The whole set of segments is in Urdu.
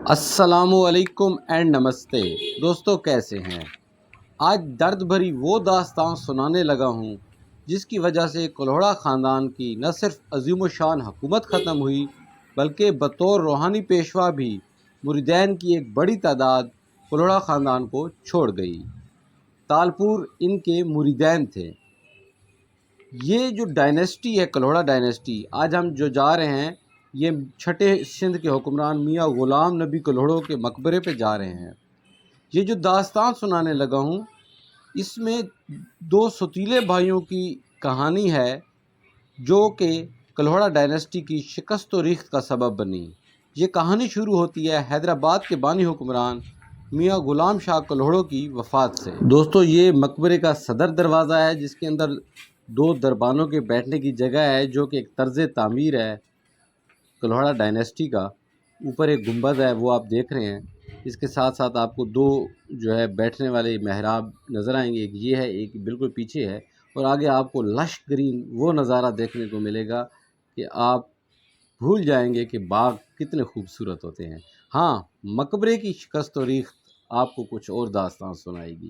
السلام علیکم اینڈ نمستے دوستو، کیسے ہیں؟ آج درد بھری وہ داستان سنانے لگا ہوں جس کی وجہ سے کلہوڑا خاندان کی نہ صرف عظیم و شان حکومت ختم ہوئی بلکہ بطور روحانی پیشوا بھی مریدین کی ایک بڑی تعداد کلہوڑا خاندان کو چھوڑ گئی۔ تالپور ان کے مریدین تھے۔ یہ جو ڈائنیسٹی ہے کلہوڑا ڈائنیسٹی، آج ہم جو جا رہے ہیں یہ چھٹے سندھ کے حکمران میاں غلام نبی کلہوڑوں کے مقبرے پہ جا رہے ہیں۔ یہ جو داستان سنانے لگا ہوں اس میں دو ستیلے بھائیوں کی کہانی ہے جو کہ کلہوڑا ڈائنیسٹی کی شکست و ریخت کا سبب بنی۔ یہ کہانی شروع ہوتی ہے حیدرآباد کے بانی حکمران میاں غلام شاہ کلہوڑوں کی وفات سے۔ دوستو، یہ مقبرے کا صدر دروازہ ہے جس کے اندر دو دربانوں کے بیٹھنے کی جگہ ہے جو کہ ایک طرز تعمیر ہے کلہوڑا ڈائنیسٹی کا۔ اوپر ایک گنبد ہے وہ آپ دیکھ رہے ہیں۔ اس کے ساتھ ساتھ آپ کو دو جو ہے بیٹھنے والے محراب نظر آئیں گے، ایک یہ ہے، ایک بالکل پیچھے ہے، اور آگے آپ کو لش گرین وہ نظارہ دیکھنے کو ملے گا کہ آپ بھول جائیں گے کہ باغ کتنے خوبصورت ہوتے ہیں۔ ہاں، مقبرے کی شکست و ریخت آپ کو کچھ اور داستان سنائے گی۔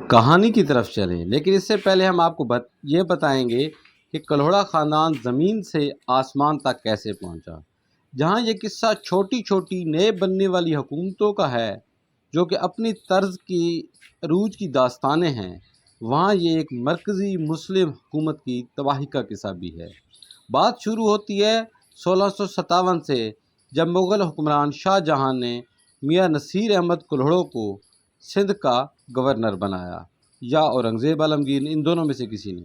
کہانی کی طرف چلیں، لیکن اس سے پہلے ہم آپ کو یہ بتائیں گے کہ کلہوڑا خاندان زمین سے آسمان تک کیسے پہنچا۔ جہاں یہ قصہ چھوٹی چھوٹی نئے بننے والی حکومتوں کا ہے جو کہ اپنی طرز کی عروج کی داستانیں ہیں، وہاں یہ ایک مرکزی مسلم حکومت کی تباہی کا قصہ بھی ہے۔ بات شروع ہوتی ہے 1657 سے، جب مغل حکمران شاہ جہاں نے میاں نصیر احمد کلہوڑوں کو سندھ کا گورنر بنایا، یا اورنگزیب عالمگیر، ان دونوں میں سے کسی نے۔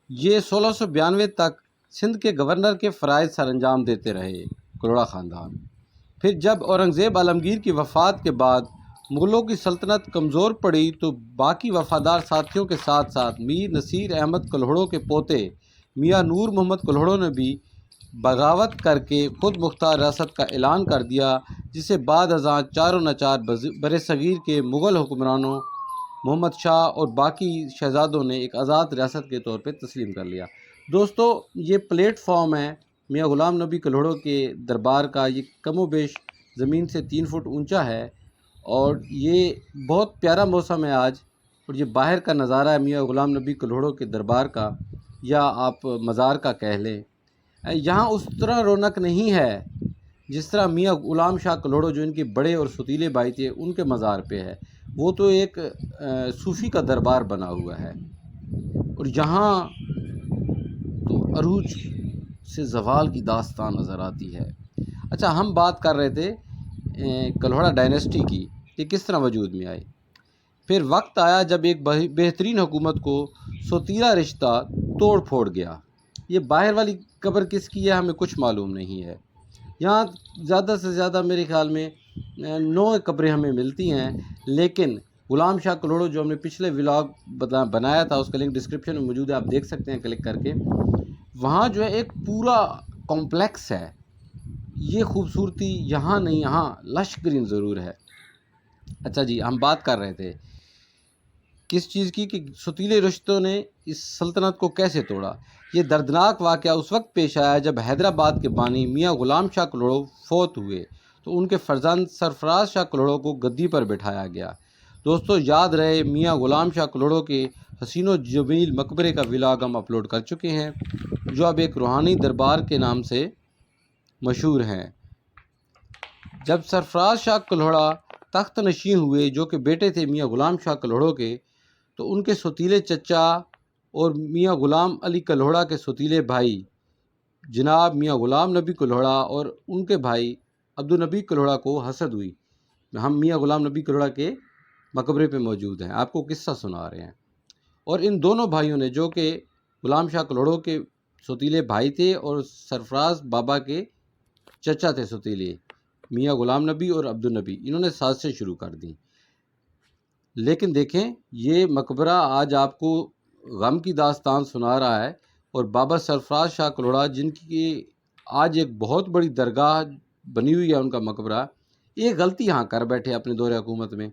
یہ 1692 تک سندھ کے گورنر کے فرائض سر انجام دیتے رہے کلہوڑا خاندان۔ پھر جب اورنگزیب عالمگیر کی وفات کے بعد مغلوں کی سلطنت کمزور پڑی تو باقی وفادار ساتھیوں کے ساتھ ساتھ میر نصیر احمد کلہوڑوں کے پوتے میاں نور محمد کلہوڑوں نے بھی بغاوت کر کے خود مختار ریاست کا اعلان کر دیا، جسے بعد ازاں چاروں ناچار برصغیر کے مغل حکمرانوں محمد شاہ اور باقی شہزادوں نے ایک آزاد ریاست کے طور پہ تسلیم کر لیا۔ دوستو، یہ پلیٹ فارم ہے میاں غلام نبی کلہوڑوں کے دربار کا۔ یہ کم و بیش زمین سے 3 فٹ اونچا ہے اور یہ بہت پیارا موسم ہے آج، اور یہ باہر کا نظارہ ہے میاں غلام نبی کلہوڑوں کے دربار کا، یا آپ مزار کا کہہ لیں۔ یہاں اس طرح رونق نہیں ہے جس طرح میاں غلام شاہ کلہوڑوں جو ان کے بڑے اور ستیلے بھائی تھے ان کے مزار پہ ہے۔ وہ تو ایک صوفی کا دربار بنا ہوا ہے، اور یہاں تو عروج سے زوال کی داستان نظر آتی ہے۔ اچھا، ہم بات کر رہے تھے کلہوڑا ڈائنیسٹی کی کہ کس طرح وجود میں آئی۔ پھر وقت آیا جب ایک بہترین حکومت کو سوتیلا رشتہ توڑ پھوڑ گیا۔ یہ باہر والی قبر کس کی ہے ہمیں کچھ معلوم نہیں ہے۔ یہاں زیادہ سے زیادہ میرے خیال میں 9 قبریں ہمیں ملتی ہیں، لیکن غلام شاہ کلہوڑوں جو ہم نے پچھلے ولاگ بنایا تھا اس کا لنک ڈسکرپشن میں موجود ہے، آپ دیکھ سکتے ہیں کلک کر کے۔ وہاں جو ہے ایک پورا کمپلیکس ہے۔ یہ خوبصورتی یہاں نہیں، یہاں لش گرین ضرور ہے۔ اچھا جی، ہم بات کر رہے تھے کس چیز کی کہ ستیلے رشتوں نے اس سلطنت کو کیسے توڑا۔ یہ دردناک واقعہ اس وقت پیش آیا جب حیدرآباد کے بانی میاں غلام شاہ کلہوڑوں فوت ہوئے تو ان کے فرزند سرفراز شاہ کلہوڑوں کو گدی پر بٹھایا گیا۔ دوستو، یاد رہے میاں غلام شاہ کلہوڑوں کے حسین و جمیل مقبرے کا ولاگ ہم اپلوڈ کر چکے ہیں جو اب ایک روحانی دربار کے نام سے مشہور ہیں۔ جب سرفراز شاہ کلہوڑا تخت نشین ہوئے جو کہ بیٹے تھے میاں غلام شاہ کلہوڑوں کے، تو ان کے ستیلے چچا اور میاں غلام علی کلہوڑا کے ستیلے بھائی جناب میاں غلام نبی کلہوڑا اور ان کے بھائی عبدالنبی کلہوڑا کو حسد ہوئی۔ ہم میاں غلام نبی کلہوڑا کے مقبرے پہ موجود ہیں، آپ کو قصہ سنا رہے ہیں۔ اور ان دونوں بھائیوں نے جو کہ غلام شاہ کلہوڑوں کے ستیلے بھائی تھے اور سرفراز بابا کے چچا تھے ستیلے، میاں غلام نبی اور عبدالنبی، انہوں نے سازشیں شروع کر دیں۔ لیکن دیکھیں، یہ مقبرہ آج آپ کو غم کی داستان سنا رہا ہے، اور بابا سرفراز شاہ کلہوڑا جن کی آج ایک بہت بڑی درگاہ بنی ہوئی ہے ان کا مقبرہ، ایک غلطی یہاں کر بیٹھے اپنے دور حکومت میں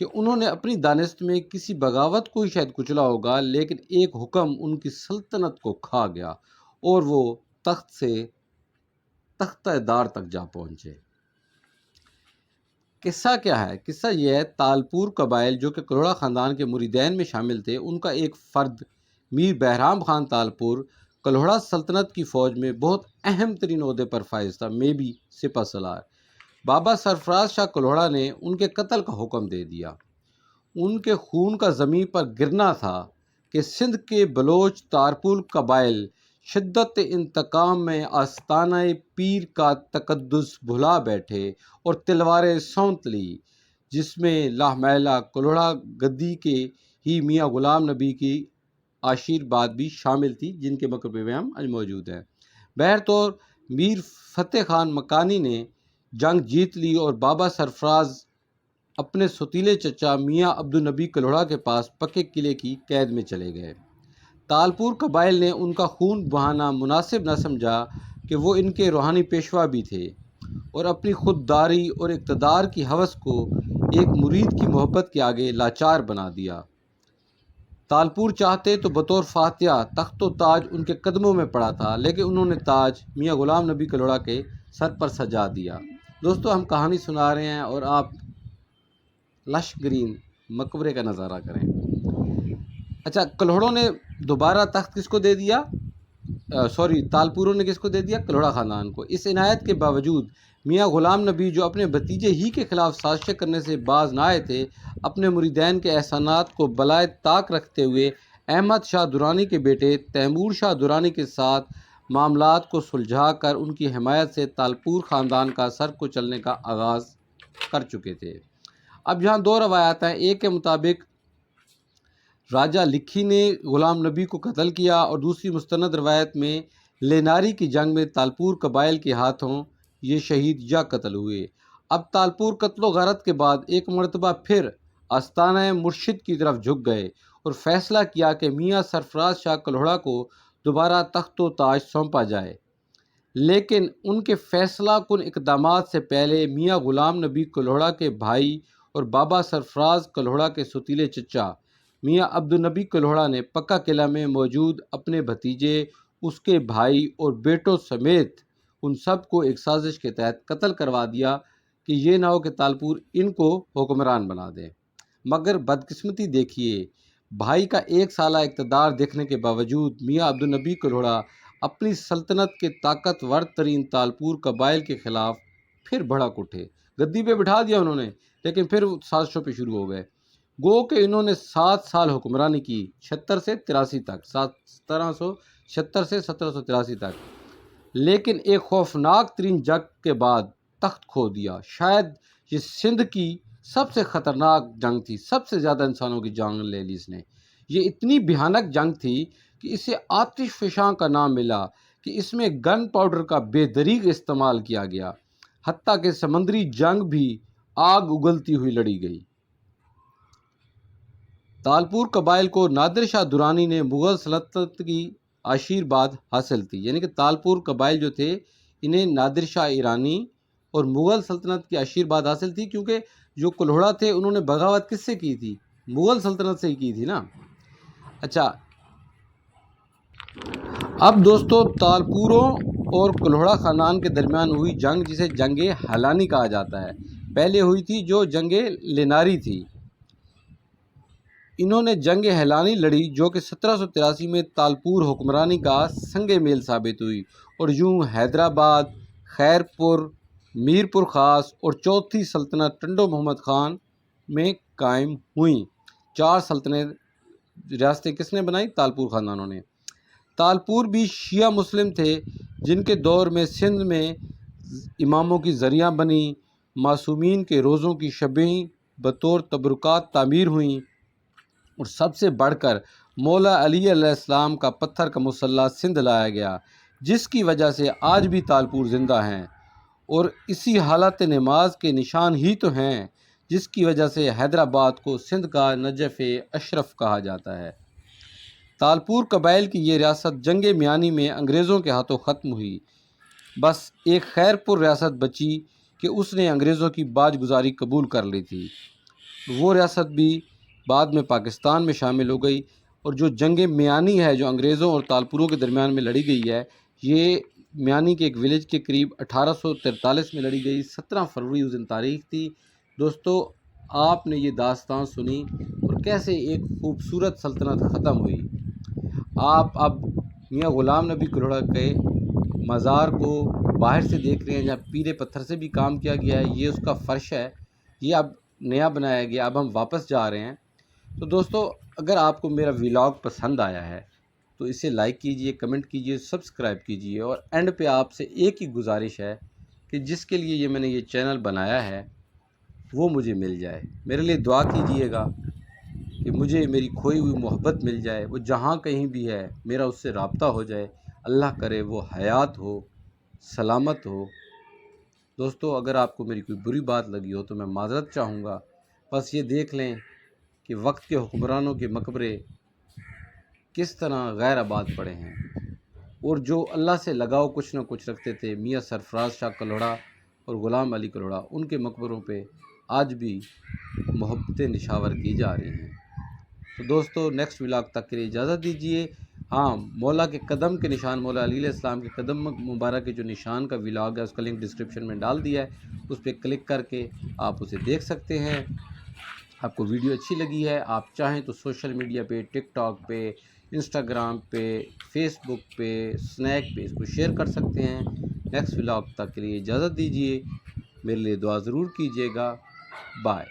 کہ انہوں نے اپنی دانست میں کسی بغاوت کو ہی شاید کچلا ہوگا، لیکن ایک حکم ان کی سلطنت کو کھا گیا اور وہ تخت سے تختہ دار تک جا پہنچے۔ قصہ کیا ہے؟ قصہ یہ ہے، تالپور قبائل جو کہ کلوڑا خاندان کے مریدین میں شامل تھے، ان کا ایک فرد میر بہرام خان تالپور کلوڑا سلطنت کی فوج میں بہت اہم ترین عہدے پر فائز تھا، میں بھی سپہ سالار۔ بابا سرفراز شاہ کلوڑا نے ان کے قتل کا حکم دے دیا۔ ان کے خون کا زمین پر گرنا تھا کہ سندھ کے بلوچ تالپور قبائل شدت انتقام میں آستانہ پیر کا تقدس بھلا بیٹھے اور تلواریں سونت لی، جس میں لاہ محلہ کلوڑا گدی کے ہی میاں غلام نبی کی آشیرواد بھی شامل تھی، جن کے مقبرے میں ہم آج موجود ہیں۔ بہرطور میر فتح خان مکانی نے جنگ جیت لی اور بابا سرفراز اپنے ستیلے چچا میاں عبدالنبی کلوڑا کے پاس پکے قلعے کی قید میں چلے گئے۔ تالپور قبائل نے ان کا خون بہانا مناسب نہ سمجھا کہ وہ ان کے روحانی پیشوا بھی تھے، اور اپنی خودداری اور اقتدار کی ہوس کو ایک مرید کی محبت کے آگے لاچار بنا دیا۔ تالپور چاہتے تو بطور فاتحہ تخت و تاج ان کے قدموں میں پڑا تھا، لیکن انہوں نے تاج میاں غلام نبی کلوڑا کے سر پر سجا دیا۔ دوستو، ہم کہانی سنا رہے ہیں اور آپ لش گرین مقبرے کا نظارہ کریں۔ اچھا، کلوڑوں نے دوبارہ تخت کس کو دے دیا؟ تالپوروں نے کس کو دے دیا؟ کلوڑا خاندان کو۔ اس عنایت کے باوجود میاں غلام نبی، جو اپنے بھتیجے ہی کے خلاف سازشیں کرنے سے باز نہ آئے تھے، اپنے مریدین کے احسانات کو بالائے طاق رکھتے ہوئے احمد شاہ درانی کے بیٹے تیمور شاہ درانی کے ساتھ معاملات کو سلجھا کر ان کی حمایت سے تالپور خاندان کا سر کو چلنے کا آغاز کر چکے تھے۔ اب یہاں دو روایات ہیں۔ ایک کے مطابق راجہ لکھی نے غلام نبی کو قتل کیا، اور دوسری مستند روایت میں لیناری کی جنگ میں تالپور قبائل کے ہاتھوں یہ شہید یا قتل ہوئے۔ اب تالپور قتل و غارت کے بعد ایک مرتبہ پھر آستانہ مرشد کی طرف جھک گئے اور فیصلہ کیا کہ میاں سرفراز شاہ کلوڑا کو دوبارہ تخت و تاج سونپا جائے، لیکن ان کے فیصلہ کن اقدامات سے پہلے میاں غلام نبی کلوڑا کے بھائی اور بابا سرفراز کلوڑا کے ستیلے چچا میاں عبدالنبی کلوڑا نے پکا قلعہ میں موجود اپنے بھتیجے، اس کے بھائی اور بیٹوں سمیت ان سب کو ایک سازش کے تحت قتل کروا دیا کہ یہ نہ ہو کہ تالپور ان کو حکمران بنا دیں۔ مگر بدقسمتی دیکھیے، بھائی کا 1 سالہ اقتدار دیکھنے کے باوجود میاں عبدالنبی کلوڑا اپنی سلطنت کے طاقتور ترین تالپور قبائل کے خلاف پھر بھڑک اٹھے۔ گدی پہ بٹھا دیا انہوں نے، لیکن پھر سازشوں پہ شروع ہو گئے۔ گو کہ انہوں نے 7 سال حکمرانی کی، 76 سے 83 تک، 1776 سے 1783 تک، لیکن ایک خوفناک ترین جنگ کے بعد تخت کھو دیا۔ شاید یہ سندھ کی سب سے خطرناک جنگ تھی، سب سے زیادہ انسانوں کی جان لے لی اس نے۔ یہ اتنی بھیانک جنگ تھی کہ اسے آتش فشاں کا نام ملا، کہ اس میں گن پاؤڈر کا بے دریغ استعمال کیا گیا، حتیٰ کہ سمندری جنگ بھی آگ اگلتی ہوئی لڑی گئی۔ تالپور قبائل کو نادر شاہ درانی نے مغل سلطنت کی آشیرواد حاصل تھی، یعنی کہ تالپور قبائل جو تھے انہیں نادر شاہ ایرانی اور مغل سلطنت کی آشیرواد حاصل تھی، کیونکہ جو کلوڑا تھے انہوں نے بغاوت کس سے کی تھی؟ مغل سلطنت سے ہی کی تھی نا۔ اچھا، اب دوستو، تالپوروں اور کلوڑا خاندان کے درمیان ہوئی جنگ، جسے جنگ ہلانی کہا جاتا ہے، پہلے ہوئی تھی جو جنگ لیناری تھی۔ انہوں نے جنگ ہلانی لڑی جو کہ 1783 میں تالپور حکمرانی کا سنگ میل ثابت ہوئی، اور یوں حیدرآباد، خیرپور، میرپور خاص اور چوتھی سلطنت ٹنڈو محمد خان میں قائم ہوئیں۔ 4 سلطنت ریاستیں کس نے بنائی؟ تالپور خاندانوں نے۔ تالپور بھی شیعہ مسلم تھے، جن کے دور میں سندھ میں اماموں کی ذریعہ بنی، معصومین کے روزوں کی شبیں بطور تبرکات تعمیر ہوئیں، اور سب سے بڑھ کر مولا علی علیہ السلام کا پتھر کا مسلح سندھ لایا گیا، جس کی وجہ سے آج بھی تالپور زندہ ہیں، اور اسی حالت نماز کے نشان ہی تو ہیں جس کی وجہ سے حیدرآباد کو سندھ کا نجف اشرف کہا جاتا ہے۔ تالپور قبائل کی یہ ریاست جنگ میانی میں انگریزوں کے ہاتھوں ختم ہوئی۔ بس ایک خیرپور ریاست بچی کہ اس نے انگریزوں کی باج گزاری قبول کر لی تھی، وہ ریاست بھی بعد میں پاکستان میں شامل ہو گئی۔ اور جو جنگ میانی ہے جو انگریزوں اور تالپوروں کے درمیان میں لڑی گئی ہے، یہ میانی کے ایک ولیج کے قریب 1843 میں لڑی گئی۔ 17 فروری اس دن تاریخ تھی دوستو آپ نے یہ داستان سنی اور کیسے ایک خوبصورت سلطنت ختم ہوئی۔ آپ اب میاں غلام نبی کلوڑا کے مزار کو باہر سے دیکھ رہے ہیں، جہاں پیلے پتھر سے بھی کام کیا گیا ہے، یہ اس کا فرش ہے، یہ اب نیا بنایا گیا، اب ہم واپس جا رہے ہیں۔ تو دوستو اگر آپ کو میرا ولاگ پسند آیا ہے تو اسے لائک کیجئے، کمنٹ کیجئے، سبسکرائب کیجئے، اور اینڈ پہ آپ سے ایک ہی گزارش ہے کہ جس کے لیے میں نے یہ چینل بنایا ہے وہ مجھے مل جائے۔ میرے لیے دعا کیجئے گا کہ مجھے میری کھوئی ہوئی محبت مل جائے، وہ جہاں کہیں بھی ہے میرا اس سے رابطہ ہو جائے، اللہ کرے وہ حیات ہو، سلامت ہو۔ دوستو اگر آپ کو میری کوئی بری بات لگی ہو تو میں معذرت چاہوں گا، بس یہ دیکھ لیں کہ وقت کے حکمرانوں کے مقبرے کس طرح غیر آباد پڑے ہیں، اور جو اللہ سے لگاؤ کچھ نہ کچھ رکھتے تھے، میاں سرفراز شاہ کلوڑا اور غلام علی کلوڑا، ان کے مقبروں پہ آج بھی محبتیں نشاور کی جا رہی ہیں۔ تو دوستو نیکسٹ ولاگ تک کے لیے اجازت دیجیے۔ ہاں، مولا کے قدم کے نشان، مولا علی علیہ السلام کے قدم مبارک کے جو نشان کا ولاگ ہے اس کا لنک ڈسکرپشن میں ڈال دیا ہے، اس پہ کلک کر کے آپ اسے دیکھ سکتے ہیں۔ آپ کو ویڈیو اچھی لگی ہے، آپ چاہیں تو سوشل میڈیا پہ، ٹک ٹاک پہ، انسٹاگرام پہ، فیس بک پہ، اسنیک پہ اس کو شیئر کر سکتے ہیں۔ نیکسٹ ولاگ تک کے لیے اجازت دیجیے، میرے لیے دعا ضرور کیجیے گا۔ بائے۔